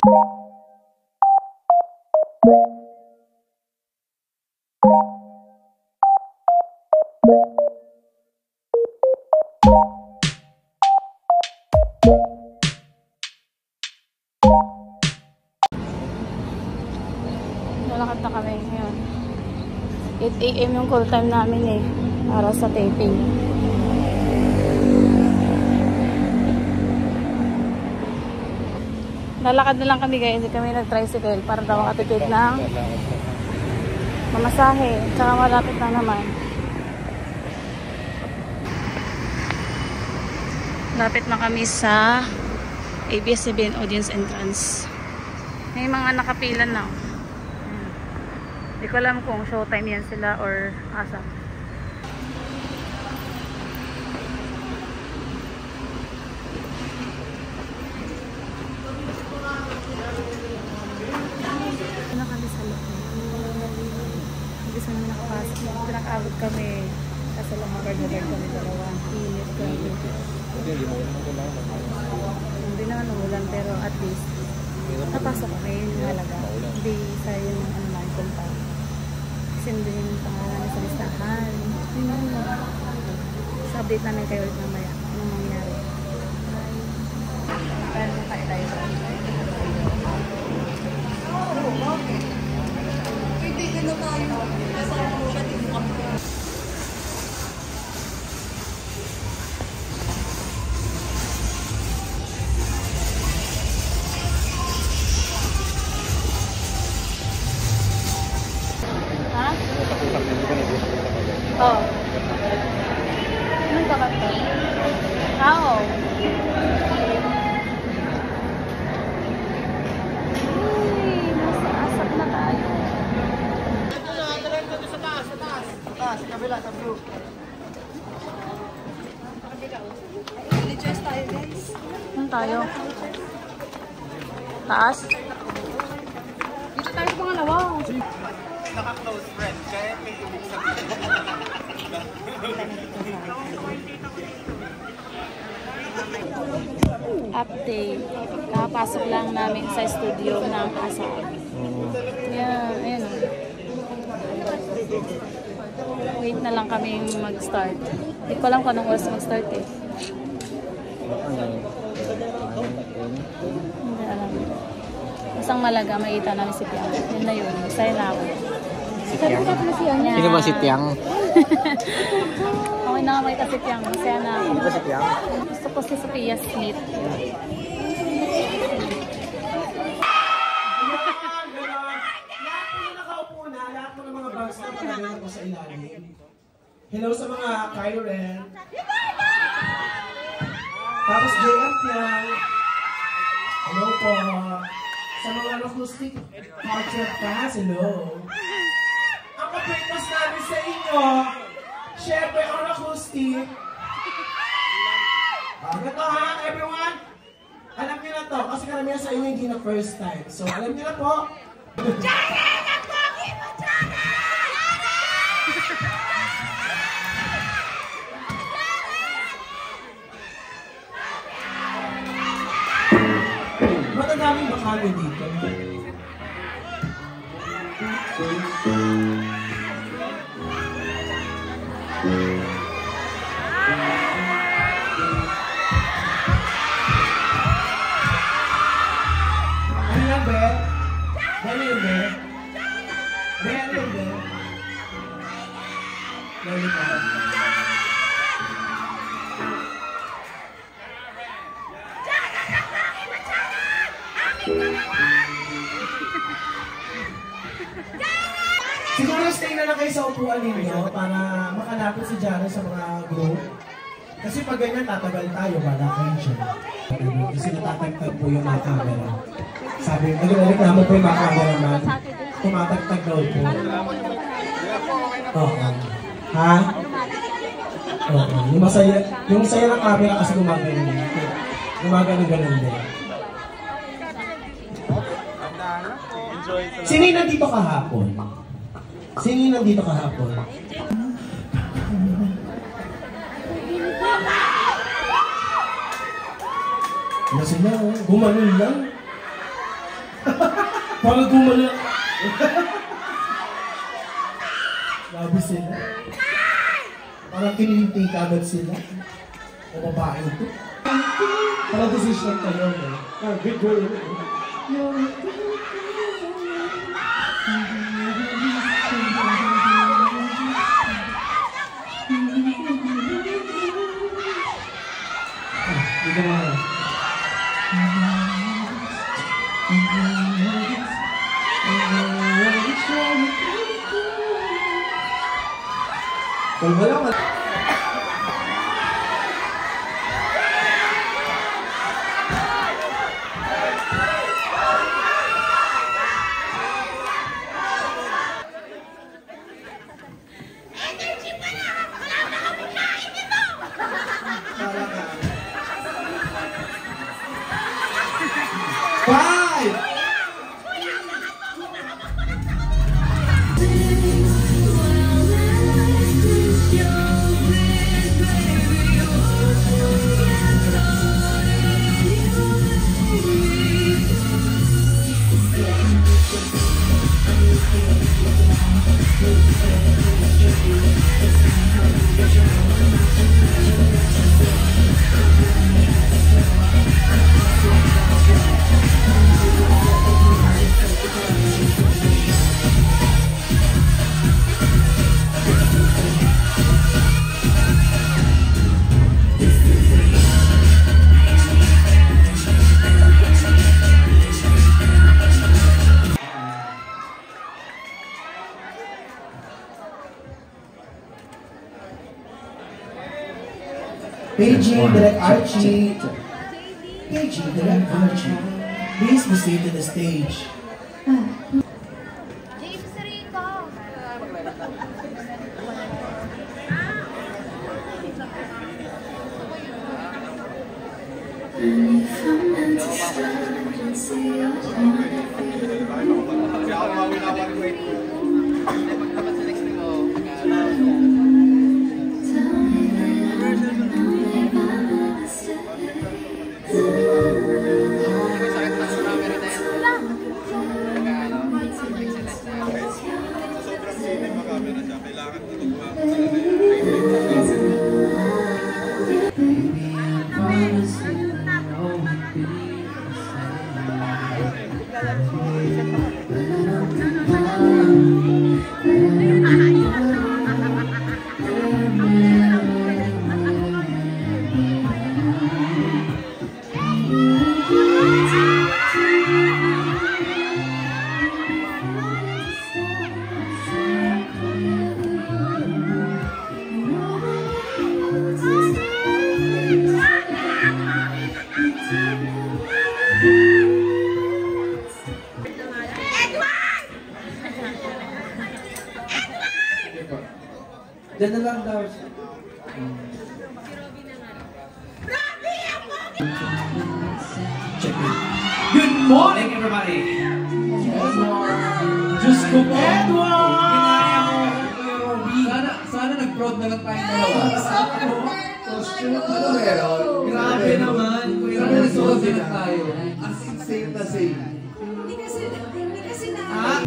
Lalakad na kami ngayon. 8 AM yung call time namin eh. Para sa taping. Lalakad na lang kami guys. Hindi kami nag-tricycle para daw makatipid ng mamasahe. Tsaka malapit na naman. Lapit na kami sa ABS-CBN audience entrance. May mga nakapila na. Hindi ko alam kung showtime yan sila or asa. Nakali sa loob. Hindi sa namin nakapasok. Pinakaabot kami. Kasi lang hagard-hagard kami dalawa. Init kami. Hindi naman umulan pero at least napasok kami yung halaga. Hindi sa'yo yung ano namin punta. Kasi hindi yung pangalan sa listahan. Sa update namin kayo ulit mamaya. Anong mangyari? Kaya nakain tayo sa kaibigan na tayo. Kasama mo siya dito kami. Oh. Anong kakat to? Tao. Uy, nasa asap na tayo. Ito na, direct dito sa taas, sa taas. Sa taas, sa kabila, sa blue. Religious tayo guys. Saan tayo? Taas? Dito tayo sa pangalawa. Naka-close friend, kaya may ibig sabihin. Update. Kakapasok lang namin sa studio ng ASA. Yan, ayan o. Wait na lang kami mag-start. Hindi ko alam kung anong oras mag-start eh. Hindi alam. Isang malaga, makita namin si Tiang. Yun na yun. Masaya na ako. Si Tiang? Sino ba si Tiang? Okay na makita si Tiang. Masaya na ako. Sino ba si Tiang? Gusto ko si Sophia Smith. Lahat mo ng mga bags na pinagawa ko sa ilalim. Hello sa mga Kyren. Tapos JM Piang. Hello po. Sa mga acoustic concert fans, hello. Ang kapitmas namin sa inyo, syempre on acoustic. Ganito ha, everyone. Alam niyo na to, kasi karamihan sa inyo hindi na first time. So alam niyo na po. Matadaming bakalo dito. Ano yan, be? Ano yun, be? Be, ano yun, be? Lollipop. Siguro stay na lang kayo sa upuan ninyo para makalapit si Jaro sa mga group. Kasi pag ganyan, tatagal tayo, wala kayo dyan. Kasi natatagtag po yung mga camera. Sabi, nagreklamo po yung mga camera man. Tumatagtag daw po. Oo. Ha? Oo. Yung saya ng camera kasi gumagano. Gumagano-ganon din. Sino yung nandito kahapon? Sino yung nandito kahapon? Ano sila? Gumanon lang? Para gumala. Grabe sila. Parang kinilinti ka agad sila. O babae ito. Parang decision kayo. Big girl. Dito nga. Kung wala ka. Paging Direct Archie. Paging Direct Archie. Please proceed to the stage. James Rico. Diyan na lang daw. Check it. Good morning, everybody! Diyos ko po! Edward! Sana nag-proud na lang tayong dalawa. Ano meron? Grabe naman! Sana nag-proud na lang tayo. As in, same na same. Hindi kasi na. Ah!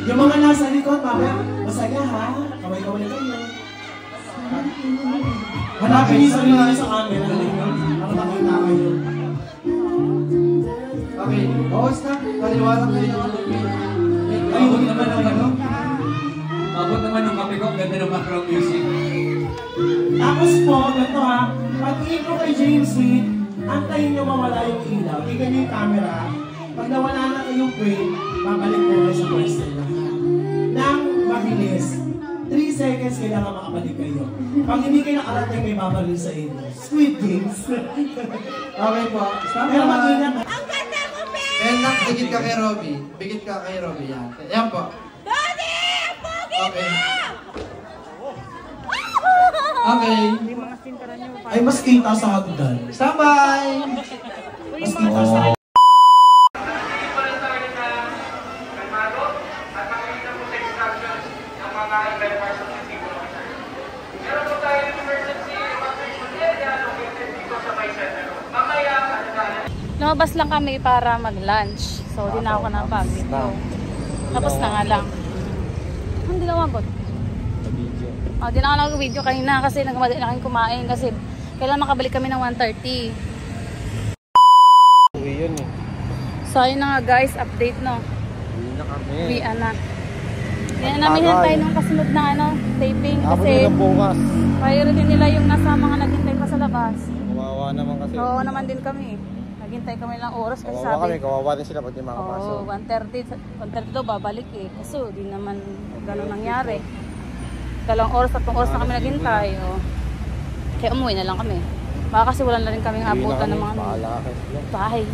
Yung mga nasa likod, mamaya, masaya ha? Kamay-kamay kayo. Hanapin niyo sarili niyo sa camera. Para makita kayo. Okay, bawas na. Paliwanag kayo ng ano. Ayun naman ang ano. Abot naman yung kape ko. Ganda ng background music. Tapos po, ganito ha. Pag-iin ko kay James Reed, antayin niyo mawala yung ilaw. Tingnan niyo yung camera. Pag nawala na kayong frame, babalik po kayo sa pwesto na. Nang mabilis. 3 seconds kailangan makabalik kayo. Pag hindi kayo nakarating, may babalik sa inyo. Squid Games. Okay po. Pero mag-ingat. Ang ganda mo, Ben! Kaya lang, bigit ka kay Robby. Bigit ka kay Robby. Yan. Yan po. Daddy! Ang pogi Okay. mo! Okay. Ay, mas kita sa hagdan. Standby! Mas kita sa hagdan. Meron po tayo ng emergency lumabas lang kami para mag-lunch. So, di na ako napag-video. Tapos na nga lang. Hindi na umabot. Di na ako nag-video kanina kasi nagmadali na kami kumain kasi kailangan makabalik kami ng 1:30. Uwi yun eh. So, ayun na nga guys, update no. Uwi na kami. Uwian na. Kaya namin hintay nung kasunod na taping Tapos kasi ng bukas. priority nila yung nasa mga naghintay pa sa labas. Kawawa naman kasi. Oo naman din kami. Naghintay kami lang oras kasi Kawawa kami, sabi. kawawa din sila pag di makapasok. Oo, 1:30 daw babalik eh. Kasi di naman gano'n nangyari. 2 oras, 3 oras na kami naghintay. Oh. Kaya umuwi na lang kami. Baka kasi wala na rin kaming abutan ng mga Bahala ka. Bye.